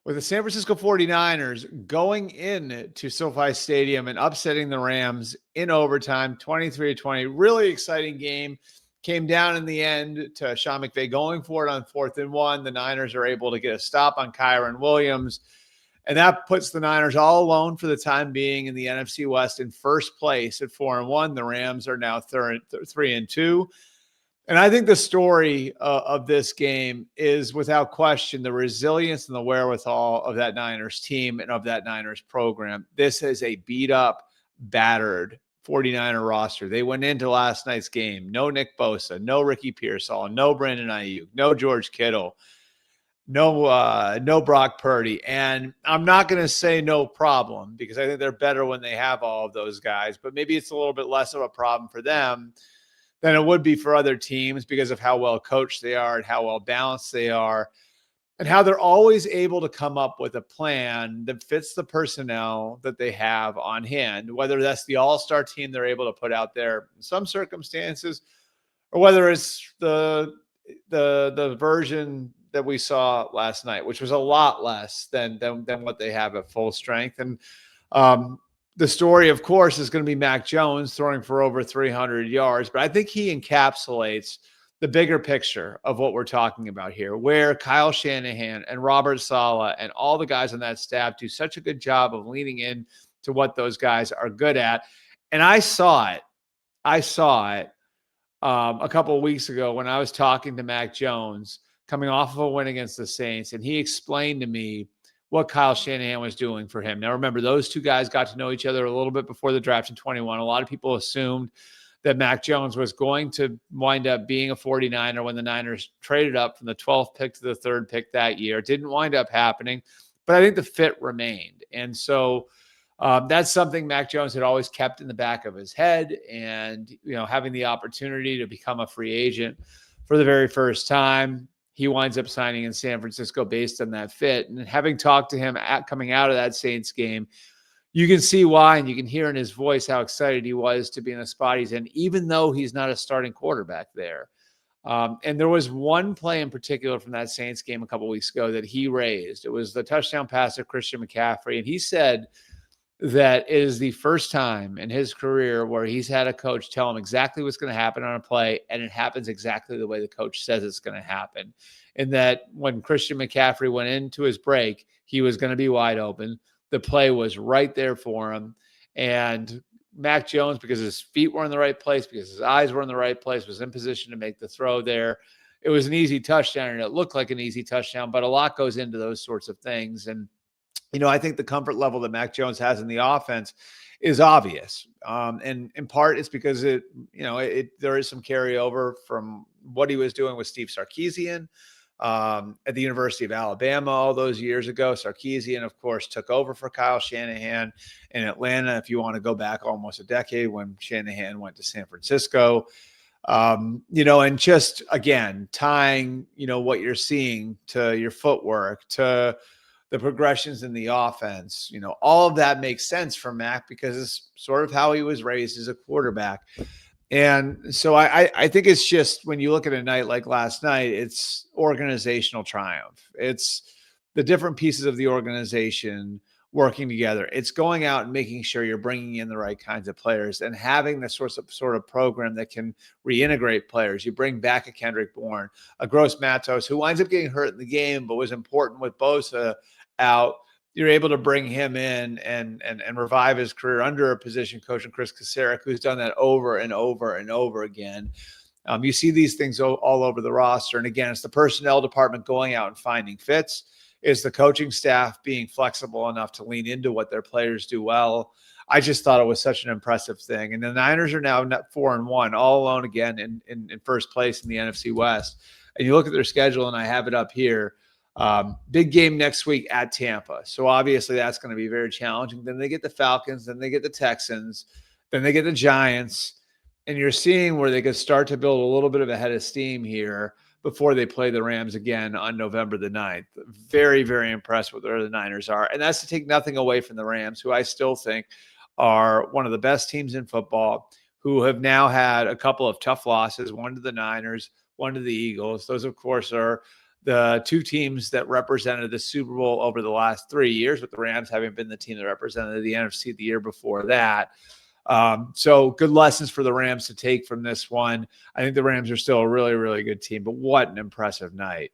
with the San Francisco 49ers going in to SoFi Stadium and upsetting the Rams in overtime, 23-20. Really exciting game. Came down in the end to Sean McVay going for it on 4th and 1. The Niners are able to get a stop on Kyron Williams. And that puts the Niners all alone for the time being in the NFC West in first place at 4-1. The Rams are now 3-2. And I think the story of this game is, without question, the resilience and the wherewithal of that Niners team and of that Niners program. This is a beat-up, battered 49er roster. They went into last night's game. No Nick Bosa, no Ricky Pearsall, no Brandon Ayuk, no George Kittle, no Brock Purdy. And I'm not going to say no problem, because I think they're better when they have all of those guys. But maybe it's a little bit less of a problem for them than it would be for other teams, because of how well coached they are and how well balanced they are, and how they're always able to come up with a plan that fits the personnel that they have on hand, whether that's the all-star team they're able to put out there in some circumstances, or whether it's the version that we saw last night, which was a lot less than what they have at full strength. And the story, of course, is going to be Mac Jones throwing for over 300 yards, but I think he encapsulates the bigger picture of what we're talking about here, where Kyle Shanahan and Robert Saleh and all the guys on that staff do such a good job of leaning in to what those guys are good at. And I saw it a couple of weeks ago when I was talking to Mac Jones coming off of a win against the Saints, and he explained to me what Kyle Shanahan was doing for him. Now, remember, those two guys got to know each other a little bit before the draft in 21. A lot of people assumed that Mac Jones was going to wind up being a 49er when the Niners traded up from the 12th pick to the 3rd pick that year. It didn't wind up happening, but I think the fit remained. And so that's something Mac Jones had always kept in the back of his head. And, having the opportunity to become a free agent for the very first time, he winds up signing in San Francisco based on that fit. And having talked to him coming out of that Saints game, you can see why, and you can hear in his voice how excited he was to be in the spot he's in, even though he's not a starting quarterback there. And there was one play in particular from that Saints game a couple weeks ago that he raised. It was the touchdown pass to Christian McCaffrey. And he said that it is the first time in his career where he's had a coach tell him exactly what's going to happen on a play, and it happens exactly the way the coach says it's going to happen. And that when Christian McCaffrey went into his break, he was going to be wide open. The play was right there for him. And Mac Jones, because his feet were in the right place, because his eyes were in the right place, was in position to make the throw there. It was an easy touchdown, and it looked like an easy touchdown, but a lot goes into those sorts of things. And I think the comfort level that Mac Jones has in the offense is obvious. And in part, it's because there is some carryover from what he was doing with Steve Sarkisian at the University of Alabama all those years ago. Sarkisian, of course, took over for Kyle Shanahan in Atlanta, if you want to go back almost a decade, when Shanahan went to San Francisco. And just, again, tying, what you're seeing to your footwork, to the progressions in the offense, all of that makes sense for Mac, because it's sort of how he was raised as a quarterback. And so I think it's just, when you look at a night like last night, it's organizational triumph. It's the different pieces of the organization working together. It's going out and making sure you're bringing in the right kinds of players and having the sort of program that can reintegrate players. You bring back a Kendrick Bourne, a Gross Matos, who winds up getting hurt in the game, but was important with Bosa out. You're able to bring him in and revive his career under a position coach, and Chris Kacerek, who's done that over and over and over again. You see these things all over the roster. And again, it's the personnel department going out and finding fits. It's the coaching staff being flexible enough to lean into what their players do well. I just thought it was such an impressive thing. And the Niners are now 4-1, all alone again in first place in the NFC West. And you look at their schedule, and I have it up here. Big game next week at Tampa. So obviously that's going to be very challenging. Then they get the Falcons, then they get the Texans, then they get the Giants. And you're seeing where they could start to build a little bit of a head of steam here before they play the Rams again on November the 9th. Very, very impressed with where the Niners are. And that's to take nothing away from the Rams, who I still think are one of the best teams in football, who have now had a couple of tough losses, one to the Niners, one to the Eagles. Those, of course, are the two teams that represented the Super Bowl over the last 3 years, with the Rams having been the team that represented the NFC the year before that. So good lessons for the Rams to take from this one. I think the Rams are still a really, really good team, but what an impressive night.